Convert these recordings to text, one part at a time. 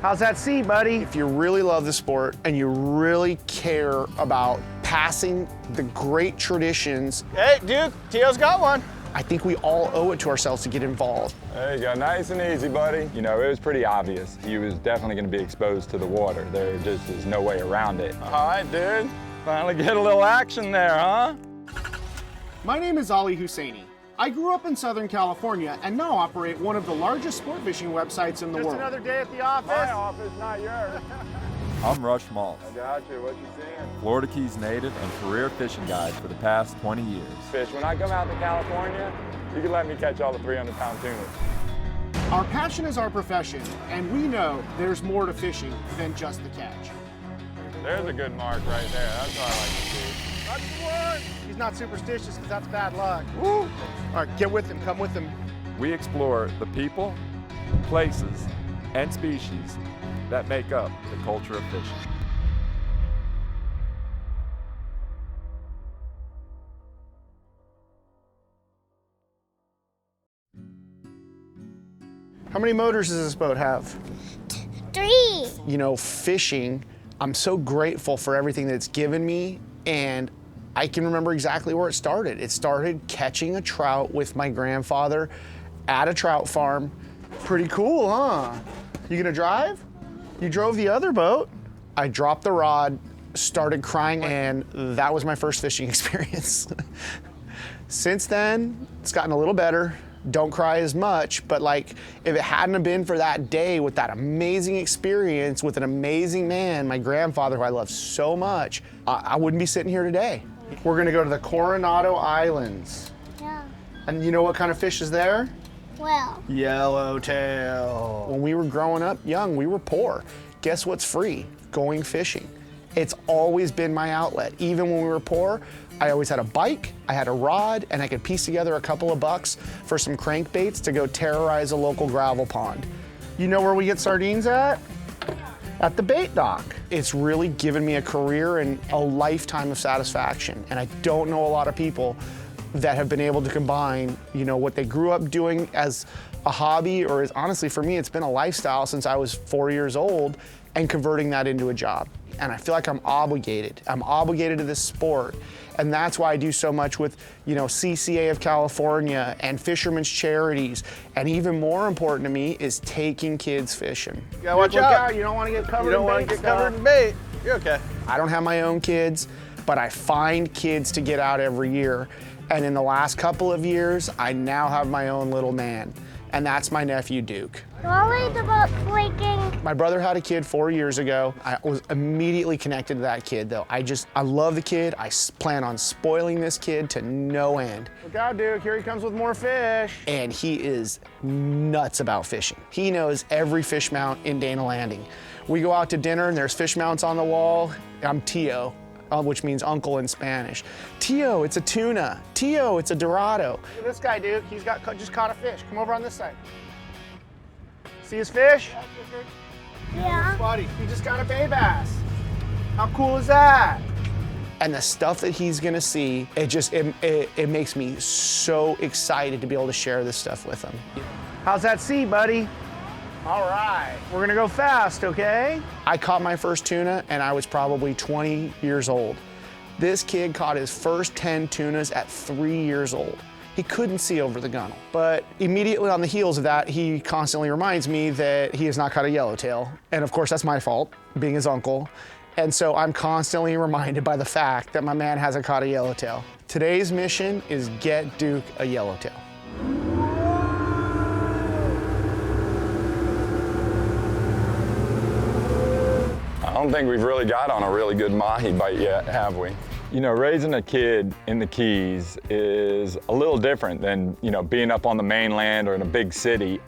How's that sea, buddy? If you really love the sport and you really care about passing the great traditions. Hey, Duke, Tio's got one. I think we all owe it to ourselves to get involved. There you go, nice and easy, buddy. You know, it was pretty obvious. He was definitely gonna be exposed to the water. There just is no way around it. All right, dude. Finally get a little action there, huh? My name is Hussainy. I grew up in Southern California and now operate one of the largest sport fishing websites in the world. Just another day at the office. My office, not yours. I'm Rush Maltz, I got you, what you seeing? Florida Keys native and career fishing guide for the past 20 years. Fish, when I come out to California, you can let me catch all the 300-pound tunas. Our passion is our profession, and we know there's more to fishing than just the catch. There's a good mark right there. That's what I like to see. That's the one. He's not superstitious because that's bad luck. Woo. All right, get with him, come with him. We explore the people, places, and species that make up the culture of fishing. How many motors does this boat have? 3. You know, fishing, I'm so grateful for everything that it's given me, and I can remember exactly where it started. It started catching a trout with my grandfather at a trout farm. Pretty cool, huh? You gonna drive? You drove the other boat. I dropped the rod, started crying, and that was my first fishing experience. Since then, it's gotten a little better. Don't cry as much, but like, if it hadn't have been for that day with that amazing experience with an amazing man, my grandfather, who I love so much, I wouldn't be sitting here today. We're gonna go to the Coronado Islands. Yeah. And you know what kind of fish is there? Well. Yellowtail. When we were growing up young, we were poor. Guess what's free? Going fishing. It's always been my outlet. Even when we were poor, I always had a bike, I had a rod, and I could piece together a couple of bucks for some crankbaits to go terrorize a local gravel pond. You know where we get sardines at? At the bait dock. It's really given me a career and a lifetime of satisfaction. And I don't know a lot of people that have been able to combine, you know, what they grew up doing as a hobby, or as, honestly for me, it's been a lifestyle since I was 4 years old, and converting that into a job. And I feel like I'm obligated. I'm obligated to this sport. And that's why I do so much with, you know, CCA of California and Fishermen's Charities. And even more important to me is taking kids fishing. Yeah, watch out. You don't want to get covered You don't in want bait to get covered stuff. in bait. You're okay. I don't have my own kids, but I find kids to get out every year. And in the last couple of years, I now have my own little man. And that's my nephew, Duke. Don't worry about breaking. My brother had a kid 4 years ago. I was immediately connected to that kid, though. I love the kid. I plan on spoiling this kid to no end. Look out, Duke. Here he comes with more fish. And he is nuts about fishing. He knows every fish mount in Dana Landing. We go out to dinner and there's fish mounts on the wall. I'm Tio, which means uncle in Spanish. Tio, it's a tuna. Tio, it's a dorado. Look at this guy, Duke. He's just caught a fish. Come over on this side. See his fish? Yeah. Buddy, he just got a bay bass. How cool is that? And the stuff that he's gonna see, it makes me so excited to be able to share this stuff with him. How's that sea, buddy? All right. We're gonna go fast, okay? I caught my first tuna and I was probably 20 years old. This kid caught his first 10 tunas at 3 years old. He couldn't see over the gunnel. But immediately on the heels of that, he constantly reminds me that he has not caught a yellowtail. And of course, that's my fault, being his uncle. And so I'm constantly reminded by the fact that my man hasn't caught a yellowtail. Today's mission is get Duke a yellowtail. I don't think we've really got on a really good mahi bite yet, have we? You know, raising a kid in the Keys is a little different than, you know, being up on the mainland or in a big city.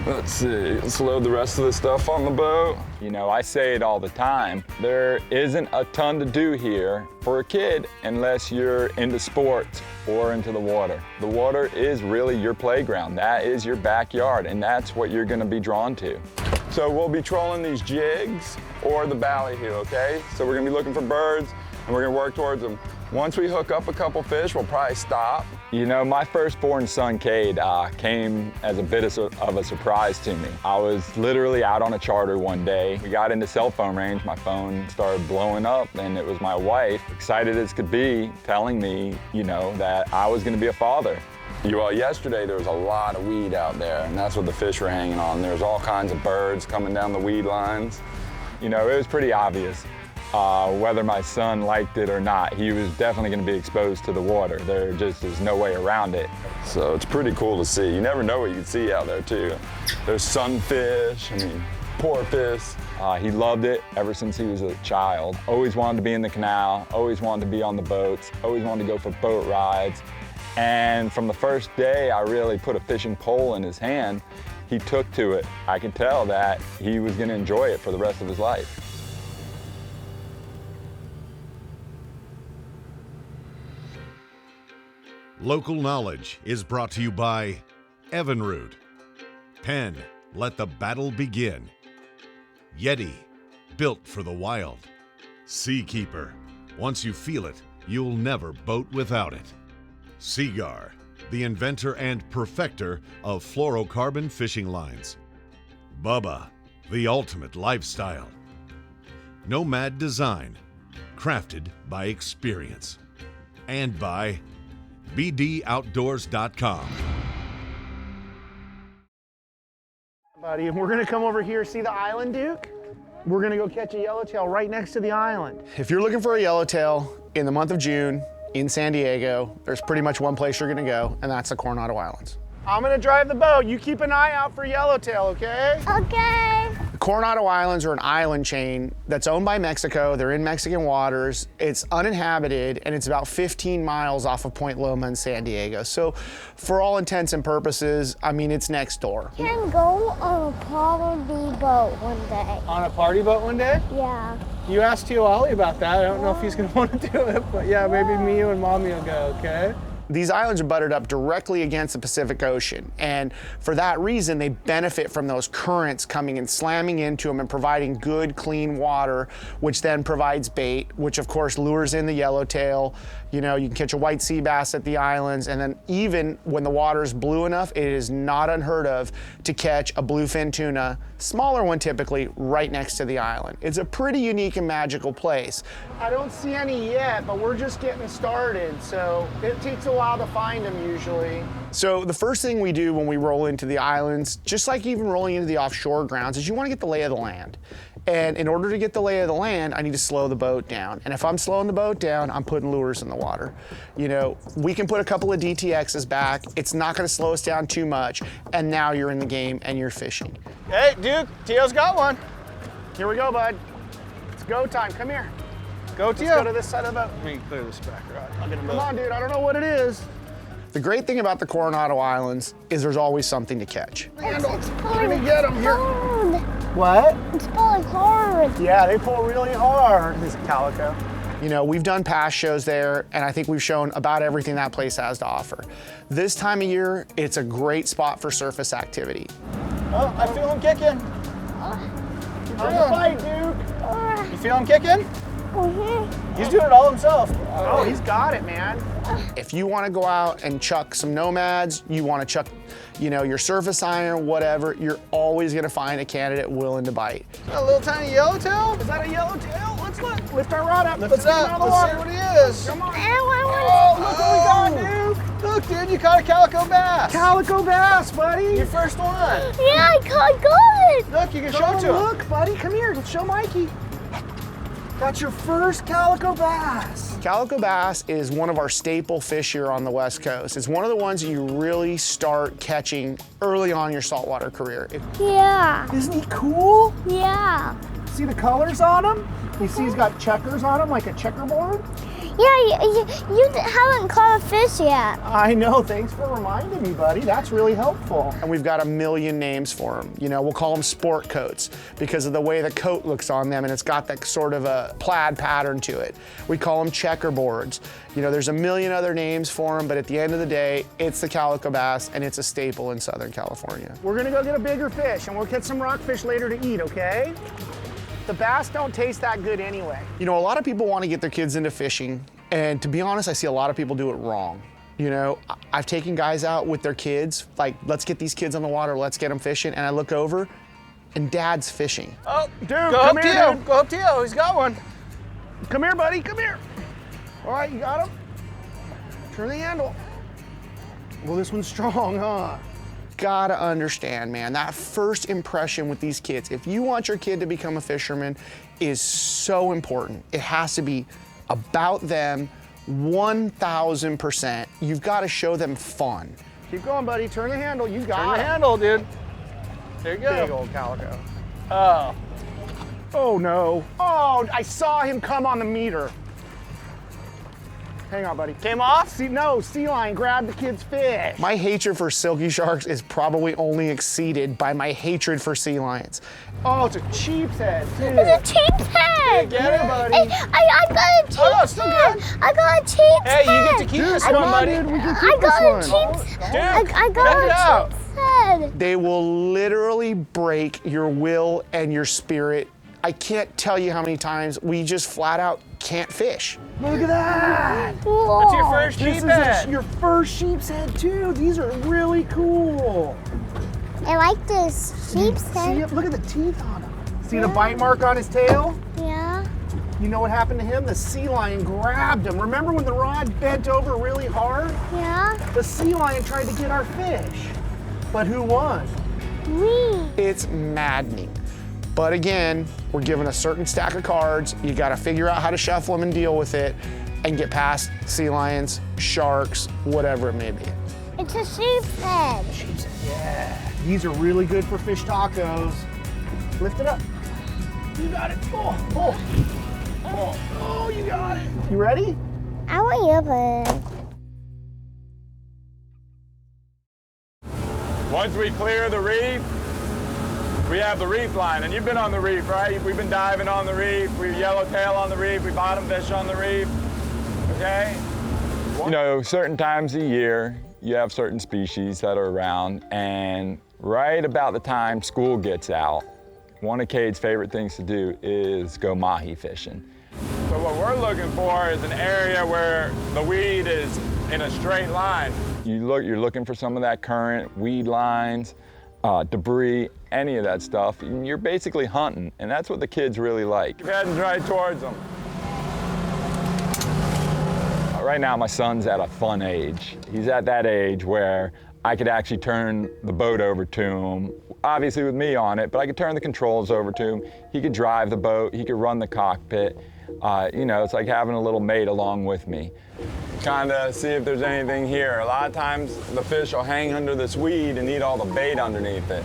Let's see, let's load the rest of the stuff on the boat. You know, I say it all the time, there isn't a ton to do here for a kid unless you're into sports or into the water. The water is really your playground. That is your backyard, and that's what you're gonna be drawn to. So we'll be trolling these jigs or the ballyhoo, okay? So we're gonna be looking for birds and we're gonna work towards them. Once we hook up a couple fish, we'll probably stop You know, my firstborn son, Cade, came as a bit of a surprise to me. I was literally out on a charter one day. We got into cell phone range. My phone started blowing up, and it was my wife, excited as could be, telling me, you know, that I was going to be a father. Well, yesterday there was a lot of weed out there, and that's what the fish were hanging on. There was all kinds of birds coming down the weed lines. You know, it was pretty obvious. Whether my son liked it or not, he was definitely going to be exposed to the water. There just is no way around it. So it's pretty cool to see. You never know what you can see out there too. There's sunfish, porpoise. He loved it ever since he was a child. Always wanted to be in the canal, always wanted to be on the boats, always wanted to go for boat rides. And from the first day I really put a fishing pole in his hand, he took to it. I could tell that he was going to enjoy it for the rest of his life. Local Knowledge is brought to you by Evinrude, Penn, Let the Battle Begin, Yeti, Built for the Wild, Seakeeper, once you feel it, you'll never boat without it, Seagar, the inventor and perfecter of fluorocarbon fishing lines, Bubba, the ultimate lifestyle, Nomad Design, crafted by experience, and by BDOutdoors.com. Buddy, and we're gonna come over here, see the island, Duke? We're gonna go catch a yellowtail right next to the island. If you're looking for a yellowtail in the month of June in San Diego, there's pretty much one place you're gonna go, and that's the Coronado Islands. I'm gonna drive the boat. You keep an eye out for yellowtail, okay? Okay. The Coronado Islands are an island chain that's owned by Mexico. They're in Mexican waters. It's uninhabited, and it's about 15 miles off of Point Loma in San Diego. So for all intents and purposes, I mean, it's next door. Can go on a party boat one day. On a party boat one day? Yeah. You asked Tio Ollie about that. I don't know if he's gonna want to do it, but yeah, maybe me, you, and Mommy will go, okay? These islands are butted up directly against the Pacific Ocean, and for that reason, they benefit from those currents coming and slamming into them and providing good, clean water, which then provides bait, which of course lures in the yellowtail. You know, you can catch a white sea bass at the islands, and then even when the water is blue enough, it is not unheard of to catch a bluefin tuna, smaller one typically, right next to the island. It's a pretty unique and magical place. I don't see any yet, but we're just getting started, so it takes a while to find them usually. So the first thing we do when we roll into the islands, just like even rolling into the offshore grounds, is you want to get the lay of the land. And in order to get the lay of the land, I need to slow the boat down. And if I'm slowing the boat down, I'm putting lures in the water. You know, we can put a couple of DTXs back. It's not gonna slow us down too much. And now you're in the game and you're fishing. Hey, Duke, Tio's got one. Here we go, bud. It's go time, come here. Go, Let's Tio. go to this side of the boat. Let me clear this back, right? I'll get him. Come on, dude, I don't know what it is. The great thing about the Coronado Islands is there's always something to catch. It's Let me get him here. hard. What? It's pulling hard. Yeah, they pull really hard. This is calico. You know, we've done past shows there, and I think we've shown about everything that place has to offer. This time of year, it's a great spot for surface activity. Oh, I feel him kicking. How's the fight, Duke? You feel him kicking? Mm-hmm. He's doing it all himself. Oh, he's got it, man. If you want to go out and chuck some nomads, you want to chuck, you know, your surface iron, whatever, you're always going to find a candidate willing to bite. A little tiny yellowtail? Is that a yellowtail? Let's look. Lift our rod up. Let's get him out of the see water. what he is. Come on. Oh, look what we got, Duke. Look, dude, you caught a calico bass. Calico bass, buddy. Your first one. Yeah, I got good. Look, you can show it to him. Look, buddy, come here. Let's show Mikey. Got your first calico bass. Calico bass is one of our staple fish here on the West Coast. It's one of the ones that you really start catching early on in your saltwater career. Yeah. Isn't he cool? Yeah. See the colors on him? You see he's got checkers on him, like a checkerboard? Yeah, you haven't caught a fish yet. I know, thanks for reminding me, buddy. That's really helpful. And we've got a million names for them. You know, we'll call them sport coats because of the way the coat looks on them, and it's got that sort of a plaid pattern to it. We call them checkerboards. You know, there's a million other names for them, but at the end of the day, it's the calico bass, and it's a staple in Southern California. We're gonna go get a bigger fish, and we'll catch some rockfish later to eat, okay? The bass don't taste that good anyway. You know, a lot of people want to get their kids into fishing, and to be honest, I see a lot of people do it wrong. You know, I've taken guys out with their kids, like, let's get these kids on the water, let's get them fishing, and I look over, and Dad's fishing. Oh, dude, Go come up here, to you. dude. Go up to you. He's got one. Come here, buddy, come here. All right, you got him? Turn the handle. Well, this one's strong, huh? Gotta understand, man, that first impression with these kids, if you want your kid to become a fisherman, is so important. It has to be about them 1,000%. You've got to show them fun. Keep going, buddy. Turn the handle. You got Turn the it. handle, dude. There you go. Big old calico. Oh. Oh, no. Oh, I saw him come on the meter. Hang on, buddy. Came off? See, no, sea lion grabbed the kid's fish. My hatred for silky sharks is probably only exceeded by my hatred for sea lions. Oh, it's a cheap's head, too. It's a cheap head. Get it, buddy. Hey, I got a cheap Oh, it's still head. good. I got a cheap Hey, head. you get to keep this Come one, on, buddy. dude, we can I keep got a this one. cheap. Dude, I check it got a out. cheap head. They will literally break your will and your spirit. I can't tell you how many times we just flat out can't fish. Look at that. Whoa. That's your first This sheep is head. your first sheep's head, too. These are really cool. I like this sheep's See, head. look at the teeth on him. See the bite mark on his tail? Yeah. You know what happened to him? The sea lion grabbed him. Remember when the rod bent over really hard? Yeah. The sea lion tried to get our fish. But who won? Me. It's maddening. But again, we're given a certain stack of cards. You got to figure out how to shuffle them and deal with it and get past sea lions, sharks, whatever it may be. It's a sheep's head. Yeah. These are really good for fish tacos. Lift it up. You got it. Oh, you got it. You ready? I want your head. Once we clear the reef, we have the reef line, and you've been on the reef, right? We've been diving on the reef, we yellowtail on the reef, we bottom fish on the reef, okay? You know, certain times a year, you have certain species that are around, and right about the time school gets out, one of Cade's favorite things to do is go mahi fishing. So what we're looking for is an area where the weed is in a straight line. You're looking for some of that current, weed lines, debris, any of that stuff. You're basically hunting, and that's what the kids really like. You're heading right towards them. Right now, my son's at a fun age. He's at that age where I could actually turn the boat over to him, obviously with me on it, but I could turn the controls over to him. He could drive the boat, he could run the cockpit. You know, it's like having a little mate along with me. Kind of see if there's anything here. A lot of times the fish will hang under this weed and eat all the bait underneath it.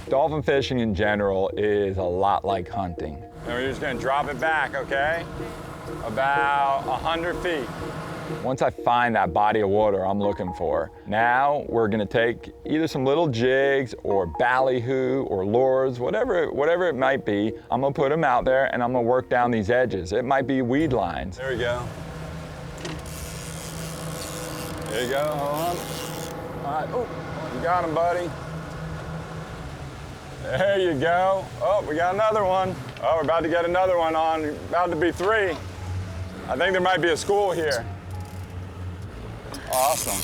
Dolphin fishing in general is a lot like hunting. And we're just gonna drop it back, okay? About 100 feet. Once I find that body of water I'm looking for, now we're gonna take either some little jigs or ballyhoo or lures, whatever it might be. I'm gonna put them out there and I'm gonna work down these edges. It might be weed lines. There we go. There you go, hold on. All right, oh, you got him, buddy. There you go. Oh, we got another one. Oh, we're about to get another one on. About to be 3. I think there might be a school here. Awesome.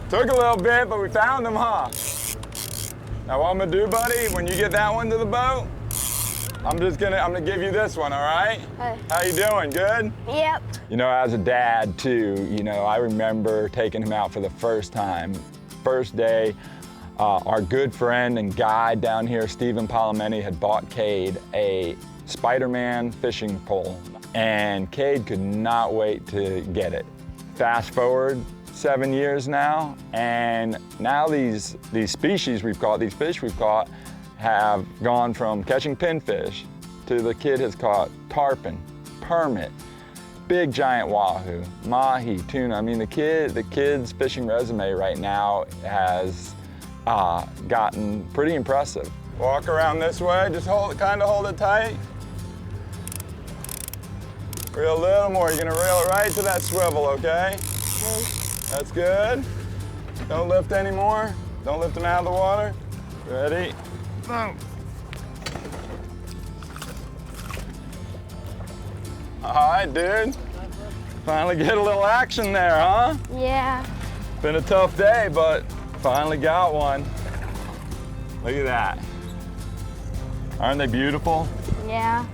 Took a little bit, but we found them, huh? Now what I'm gonna do, buddy, when you get that one to the boat, I'm gonna give you this one, all right? Hey. How you doing, good? Yep. You know, as a dad too, you know, I remember taking him out for the first time. First day, our good friend and guide down here, Stephen Palomeni, had bought Cade a Spider-Man fishing pole, and Cade could not wait to get it. Fast forward 7 years now, and now these species we've caught, these fish we've caught, have gone from catching pinfish to the kid has caught tarpon, permit, big giant wahoo, mahi, tuna. I mean, the kid's fishing resume right now has gotten pretty impressive. Walk around this way, just kind of hold it tight. Reel a little more, you're gonna reel it right to that swivel, okay? That's good. Don't lift anymore. Don't lift them out of the water. Ready? Boom. All right, dude. Finally get a little action there, huh? Yeah. Been a tough day, but finally got one. Look at that. Aren't they beautiful? Yeah.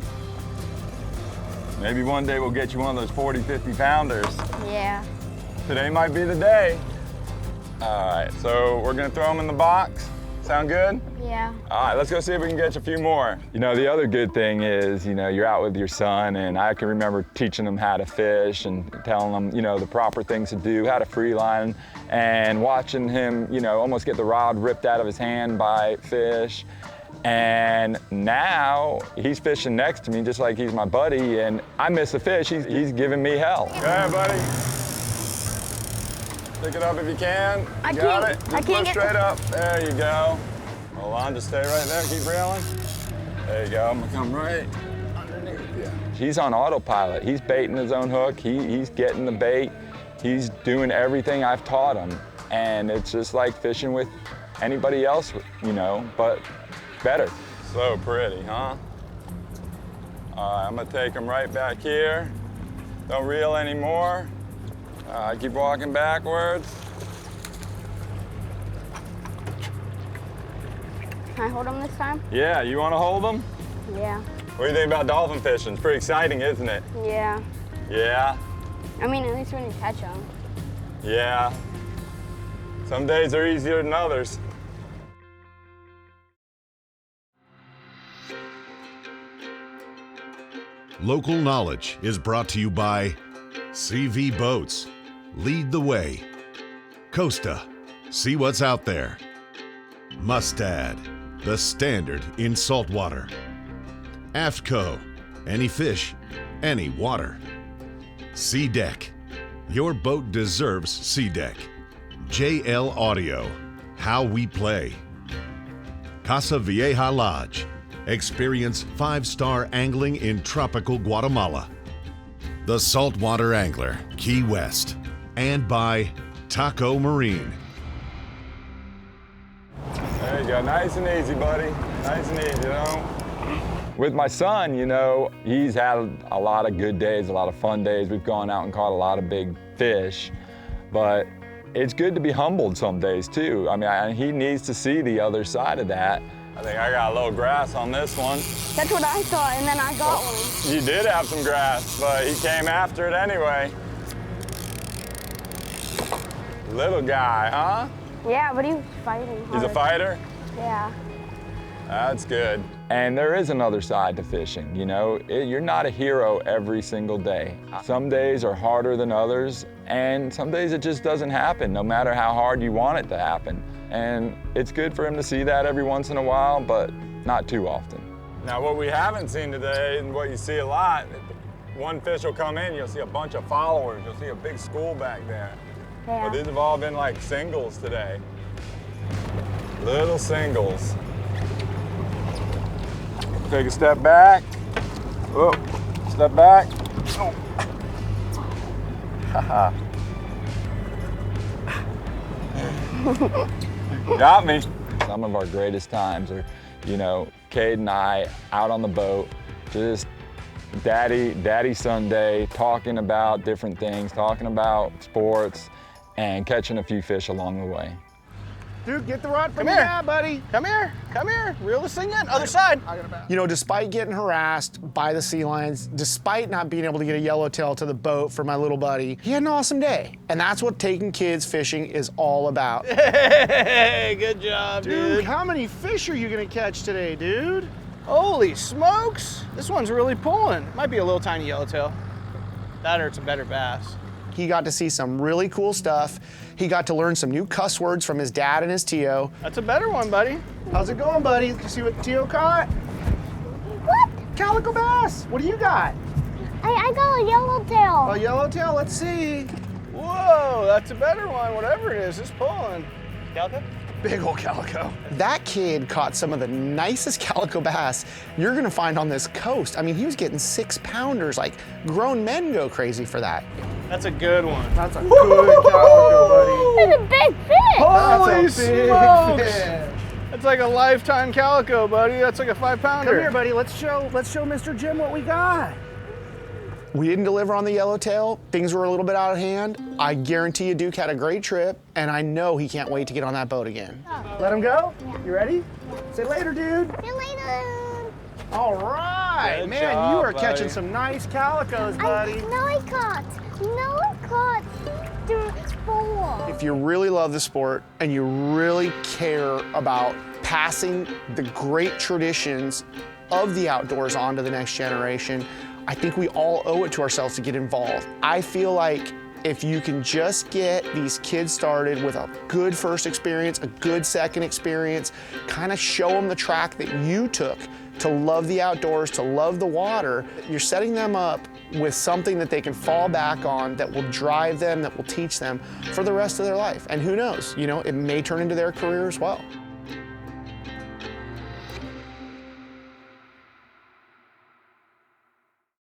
Maybe one day we'll get you one of those 40, 50 pounders. Yeah. Today might be the day. All right, so we're gonna throw them in the box. Sound good? Yeah. All right, let's go see if we can catch a few more. You know, the other good thing is, you know, you're out with your son, and I can remember teaching him how to fish and telling him, you know, the proper things to do, how to free line, and watching him, you know, almost get the rod ripped out of his hand by fish. And now he's fishing next to me just like he's my buddy, and I miss a fish, he's giving me hell. Go ahead, buddy. Pick it up if you can. I Got can't- it. Just I can't push get- straight up. There you go. Hold on, just stay right there. Keep reeling. There you go. I'm gonna come right underneath you. He's on autopilot. He's baiting his own hook. He's getting the bait. He's doing everything I've taught him. And it's just like fishing with anybody else, you know, but better. So pretty, huh? All right, I'm gonna take him right back here. Don't reel anymore. Keep walking backwards. Can I hold them this time? Yeah, you wanna hold them? Yeah. What do you think about dolphin fishing? It's pretty exciting, isn't it? Yeah. Yeah, I mean, at least when you catch them. yeah. Some days are easier than others. Local knowledge is brought to you by CV Boats. Lead the way. Costa. See what's out there. Mustad. The standard in saltwater. AFTCO. Any fish, any water. Sea Deck. Your boat deserves Sea Deck. JL Audio. How we play. Casa Vieja Lodge. Experience 5-star angling in tropical Guatemala. The Saltwater Angler, Key West. And by Taco Marine. There you go, nice and easy, buddy. Nice and easy, you know? With my son, you know, he's had a lot of good days, a lot of fun days. We've gone out and caught a lot of big fish, but it's good to be humbled some days too. I mean, he needs to see the other side of that. I think I got a little grass on this one. That's what I thought, and then I got one. You did have some grass, but he came after it anyway. Little guy, huh? Yeah, but he was fighting hard. He's a fighter? Yeah. That's good. And there is another side to fishing, you know? You're not a hero every single day. Some days are harder than others, and some days it just doesn't happen, no matter how hard you want it to happen. And it's good for him to see that every once in a while, but not too often. Now, what we haven't seen today, and what you see a lot, one fish will come in, you'll see a bunch of followers, you'll see a big school back there. Yeah. But these have all been like singles today. Little singles. Take a step back. Oh, step back. Oh. Got me. Some of our greatest times are, you know, Cade and I out on the boat, just daddy Sunday, talking about different things, talking about sports, and catching a few fish along the way. Dude, get the rod from Come your here. dad, buddy. Come here. Come here. Reel this thing in. Other side. You know, despite getting harassed by the sea lions, despite not being able to get a yellowtail to the boat for my little buddy, he had an awesome day. And that's what taking kids fishing is all about. Hey, good job, Dude, dude. how many fish are you gonna catch today, dude? Holy smokes. This one's really pulling. Might be a little tiny yellowtail. That or it's a better bass. He got to see some really cool stuff. He got to learn some new cuss words from his dad and his Tio. That's a better one, buddy. How's it going, buddy? Did you see what Tio caught? What? Calico bass. What do you got? I got a yellowtail. A yellowtail. Let's see. Whoa, that's a better one. Whatever it is, it's pulling. Calico? Big old calico. That kid caught some of the nicest calico bass you're gonna find on this coast. I mean, he was getting 6-pounders, like grown men go crazy for that. That's a good one. That's a good calico, buddy. It's a big fish. Holy That's a big smokes! fish. That's like a lifetime calico, buddy. That's like a 5-pounder. Come here, buddy. Let's show Mr. Jim what we got. We didn't deliver on the yellowtail. Things were a little bit out of hand. I guarantee you Duke had a great trip, and I know he can't wait to get on that boat again. Let him go? You ready? Say later, dude. See you later. All right, Good man, job, you are buddy. catching some nice calicos, buddy. I caught. No, I caught. There's 4. If you really love the sport and you really care about passing the great traditions of the outdoors on to the next generation, I think we all owe it to ourselves to get involved. I feel like if you can just get these kids started with a good first experience, a good second experience, kind of show them the track that you took to love the outdoors, to love the water, you're setting them up with something that they can fall back on, that will drive them, that will teach them for the rest of their life. And who knows, you know, it may turn into their career as well.